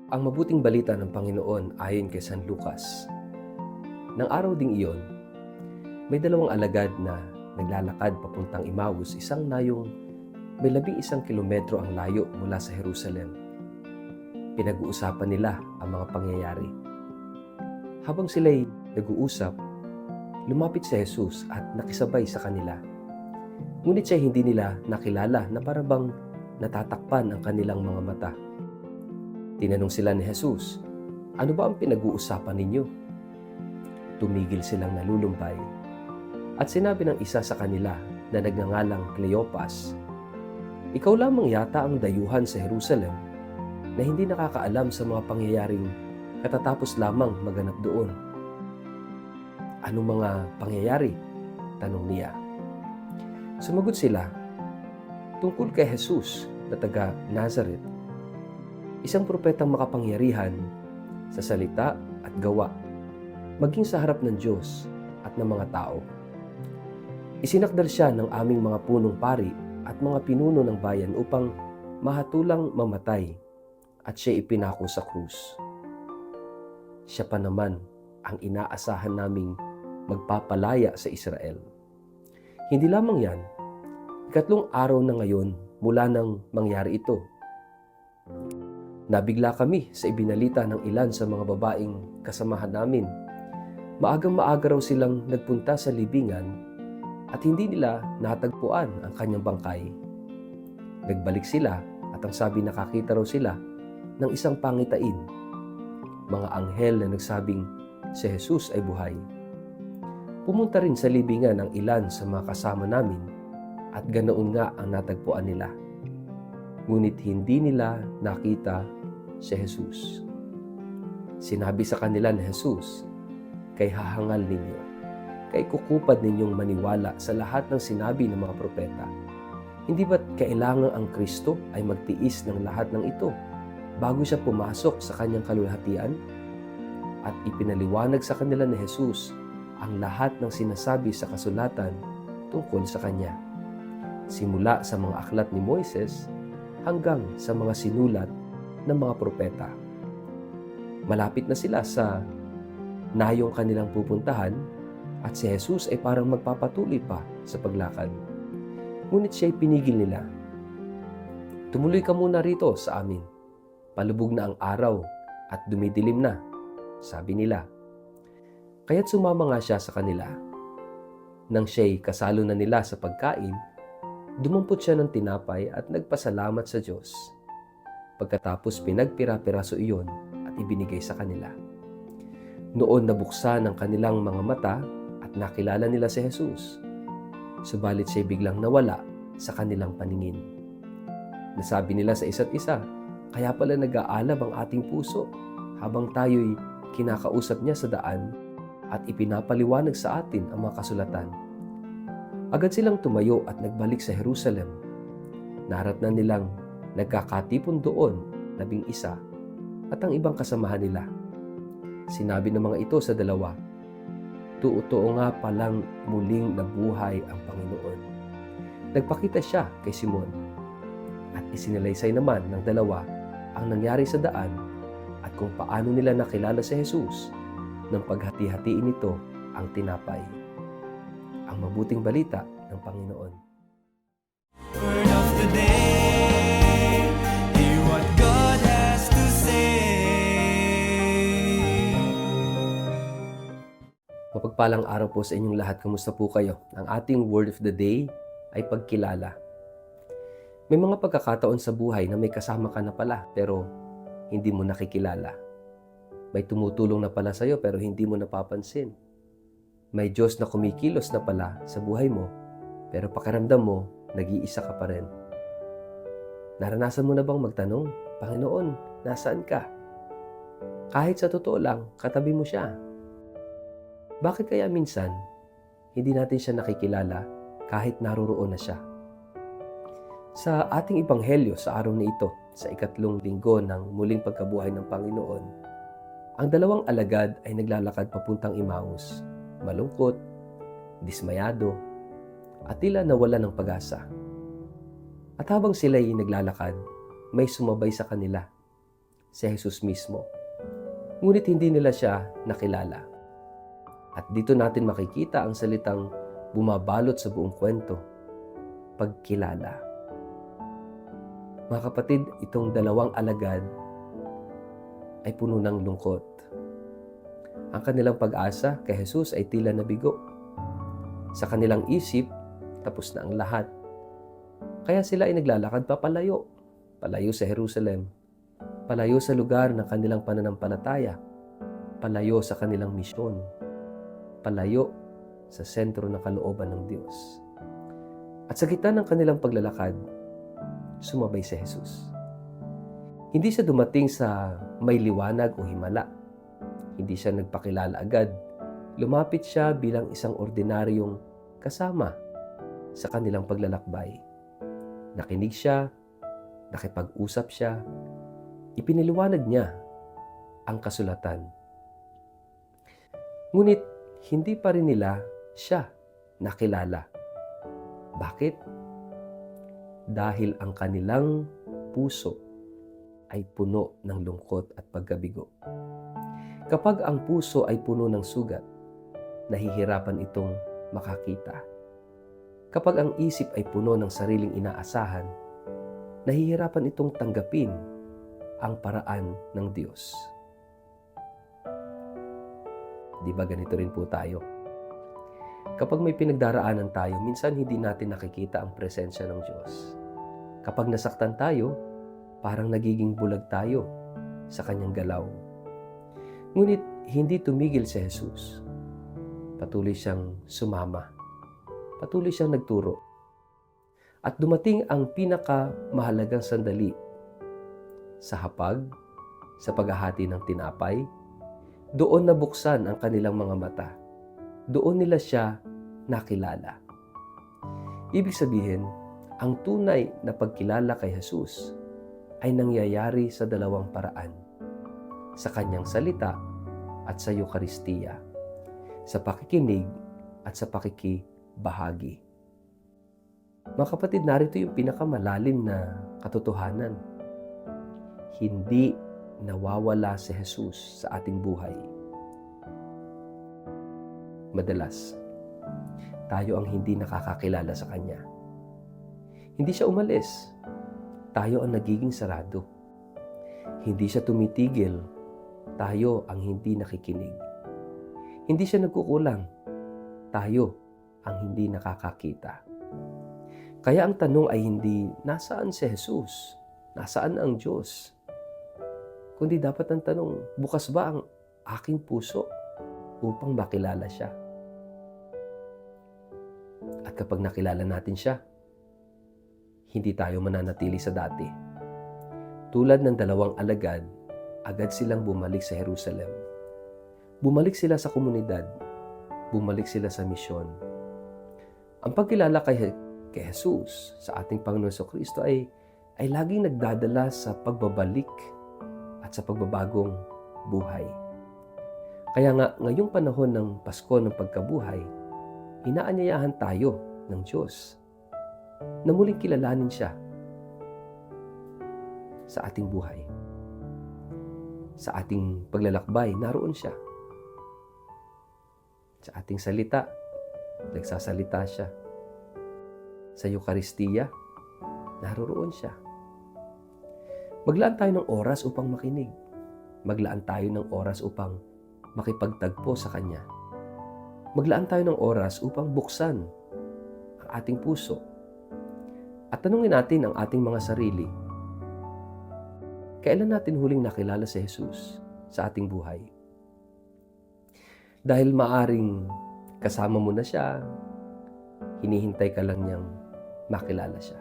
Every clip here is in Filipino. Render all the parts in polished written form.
Ang mabuting balita ng Panginoon ayon kay San Lucas. Nang araw ding iyon, may dalawang alagad na naglalakad papuntang Emmaus, isang nayong may 11 kilometro ang layo mula sa Jerusalem. Pinag-uusapan nila ang mga pangyayari. Habang sila'y nag-uusap, lumapit si Jesus at nakisabay sa kanila. Ngunit siya hindi nila nakilala na parabang natatakpan ang kanilang mga mata. Tinanong sila ni Jesus, "Ano ba ang pinag-uusapan ninyo?" Tumigil silang nalulumbay. At sinabi ng isa sa kanila na nagngangalang Cleopas, "Ikaw lamang yata ang dayuhan sa Jerusalem na hindi nakakaalam sa mga pangyayaring katatapos lamang maganap doon." "Anong mga pangyayari?" tanong niya. Sumagot sila, "Tungkol kay Jesus na taga Nazaret, isang propetang makapangyarihan sa salita at gawa, maging sa harap ng Diyos at ng mga tao. Isinakdal siya ng aming mga punong pari at mga pinuno ng bayan upang mahatulang mamatay at siya ipinako sa krus. Siya pa naman ang inaasahan naming magpapalaya sa Israel. Hindi lamang yan, ikatlong araw na ngayon mula nang mangyari ito. Nabigla kami sa ibinalita ng ilan sa mga babaeng kasamahan namin. Maagang-maaga raw silang nagpunta sa libingan at hindi nila natagpuan ang kanyang bangkay. Nagbalik sila at ang sabi nakakita raw sila ng isang pangitain, mga anghel na nagsabing si Jesus ay buhay. Pumunta rin sa libingan ang ilan sa mga kasama namin at ganoon nga ang natagpuan nila. Ngunit hindi nila nakita si Jesus. Sinabi sa kanila ni Jesus, "Kay hahangal ninyo, kay kukupad ninyong maniwala sa lahat ng sinabi ng mga propeta. Hindi ba't kailangan ang Kristo ay magtiis ng lahat ng ito bago siya pumasok sa kanyang kalulhatian?" At ipinaliwanag sa kanila ni Jesus ang lahat ng sinasabi sa kasulatan tungkol sa kanya, simula sa mga aklat ni Moises hanggang sa mga sinulat ng mga propeta. Malapit na sila sa nayong kanilang pupuntahan at si Jesus ay parang magpapatuloy pa sa paglakad. Ngunit siya'y pinigil nila. "Tumuloy ka muna rito sa amin. Palubog na ang araw at dumidilim na," sabi nila. Kaya't sumama nga siya sa kanila. Nang siya'y kasalo na nila sa pagkain, dumampot siya ng tinapay at nagpasalamat sa Diyos. Pagkatapos pinagpira-piraso iyon at ibinigay sa kanila. Noon nabuksan ang kanilang mga mata at nakilala nila si Jesus. Subalit siya'y biglang nawala sa kanilang paningin. Nasabi nila sa isa't isa, "Kaya pala nag-aalab ang ating puso habang tayo'y kinakausap niya sa daan at ipinapaliwanag sa atin ang mga kasulatan." Agad silang tumayo at nagbalik sa Jerusalem. Naratnan nilang nagkakatipon doon 11 at ang ibang kasamahan nila. Sinabi ng mga ito sa dalawa, "Totoo nga palang muling nabuhay ang Panginoon." Nagpakita siya kay Simon at isinalaysay naman ng dalawa ang nangyari sa daan at kung paano nila nakilala si Jesus nang paghati-hatiin nito ang tinapay. Ang mabuting balita ng Panginoon. Word of the day, hear what God has to say. Mapagpalang araw po sa inyong lahat. Kamusta po kayo? Ang ating word of the day ay pagkilala. May mga pagkakataon sa buhay na may kasama ka na pala pero hindi mo nakikilala. May tumutulong na pala sa'yo pero hindi mo napapansin. May Diyos na kumikilos na pala sa buhay mo pero pakiramdam mo, nag-iisa ka pa rin. Naranasan mo na bang magtanong, "Panginoon, nasaan ka?" Kahit sa totoo lang, katabi mo siya. Bakit kaya minsan, hindi natin siya nakikilala kahit naroroon na siya? Sa ating ebanghelyo sa araw na ito, sa ikatlong linggo ng muling pagkabuhay ng Panginoon, ang dalawang alagad ay naglalakad papuntang Emmaus, malungkot, dismayado, at tila nawala ng pag-asa. At habang sila'y naglalakad, may sumabay sa kanila. si Jesus mismo. Ngunit hindi nila siya nakilala. At dito natin makikita ang salitang bumabalot sa buong kwento, pagkilala. Mga kapatid, itong dalawang alagad ay puno ng lungkot. Ang kanilang pag-asa kay Jesus ay tila nabigo. Sa kanilang isip, tapos na ang lahat. Kaya sila ay naglalakad papalayo. Palayo sa Jerusalem. Palayo sa lugar ng kanilang pananampalataya. Palayo sa kanilang misyon. Palayo sa sentro ng kalooban ng Diyos. At sa gitna ng kanilang paglalakad, sumabay si Jesus. Hindi siya dumating sa may liwanag o himala. Hindi siya nagpakilala agad. Lumapit siya bilang isang ordinaryong kasama sa kanilang paglalakbay. Nakinig siya, nakipag-usap siya, ipiniliwanag niya ang kasulatan. Ngunit hindi pa rin nila siya nakilala. Bakit? Dahil ang kanilang puso ay puno ng lungkot at pagkabigo. Kapag ang puso ay puno ng sugat, nahihirapan itong makakita. Kapag ang isip ay puno ng sariling inaasahan, nahihirapan itong tanggapin ang paraan ng Diyos. Di ba ganito rin po tayo? Kapag may pinagdaraanan tayo, minsan hindi natin nakikita ang presensya ng Diyos. Kapag nasaktan tayo, parang nagiging bulag tayo sa kanyang galaw. Ngunit hindi tumigil si Jesus. Patuloy siyang sumama. Patuloy siyang nagturo. At dumating ang pinakamahalagang sandali sa hapag, sa paghahati ng tinapay. Doon nabuksan ang kanilang mga mata. Doon nila siya nakilala. Ibig sabihin, ang tunay na pagkilala kay Jesus ay nangyayari sa dalawang paraan. Sa kanyang salita at sa Eucharistia. Sa pakikinig at sa pakikibahagi. Mga kapatid, narito yung pinakamalalim na katotohanan. Hindi nawawala si Jesus sa ating buhay. Madalas, tayo ang hindi nakakakilala sa Kanya. Hindi siya umalis. Tayo ang nagiging sarado. Hindi siya tumitigil. Tayo ang hindi nakikinig. Hindi siya nagkukulang. Tayo ang hindi nakakakita. Kaya ang tanong ay hindi, nasaan si Jesus? Nasaan ang Diyos? Kundi dapat ang tanong, bukas ba ang aking puso upang makilala siya? At kapag nakilala natin siya, hindi tayo mananatili sa dati. Tulad ng dalawang alagad, agad silang bumalik sa Jerusalem. Bumalik sila sa komunidad. Bumalik sila sa misyon. Ang pagkilala kay Jesus sa ating Panginoon Jesucristo ay laging nagdadala sa pagbabalik at sa pagbabagong buhay. Kaya nga, ngayong panahon ng Pasko ng Pagkabuhay, inaanyayahan tayo ng Diyos na muling kilalanin siya sa ating buhay. Sa ating paglalakbay, naroon siya. Sa ating salita, nagsasalita siya. Sa Eucharistia, naroon siya. Maglaan tayo ng oras upang makinig. Maglaan tayo ng oras upang makipagtagpo sa Kanya. Maglaan tayo ng oras upang buksan ang ating puso. At tanungin natin ang ating mga sarili, kailan natin huling nakilala si Jesus sa ating buhay? Dahil maaring kasama mo na siya, hinihintay ka lang niyang makilala siya.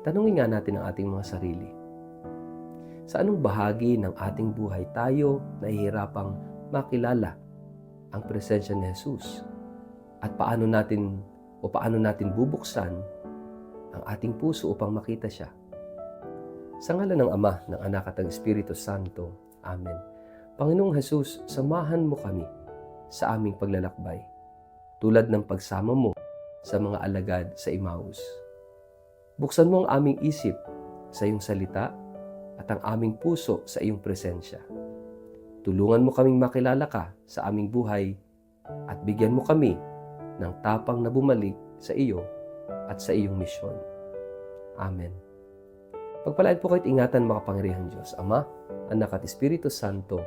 Tanungin nga natin ang ating mga sarili. Sa anong bahagi ng ating buhay tayo nahihirapang makilala ang presensya ni Jesus? At paano natin bubuksan ang ating puso upang makita siya? Sa ngalan ng Ama, ng Anak at ng Espiritu Santo. Amen. Panginoong Jesus, samahan mo kami sa aming paglalakbay, tulad ng pagsama mo sa mga alagad sa Emmaus. Buksan mo ang aming isip sa iyong salita at ang aming puso sa iyong presensya. Tulungan mo kaming makilala ka sa aming buhay at bigyan mo kami ng tapang na bumalik sa iyo at sa iyong misyon. Amen. Pagpalain po kayo't ingatan makapangyarihang Diyos, Ama, Anak at Espiritu Santo.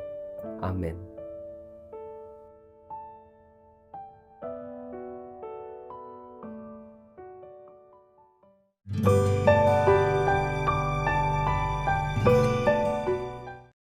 Amen.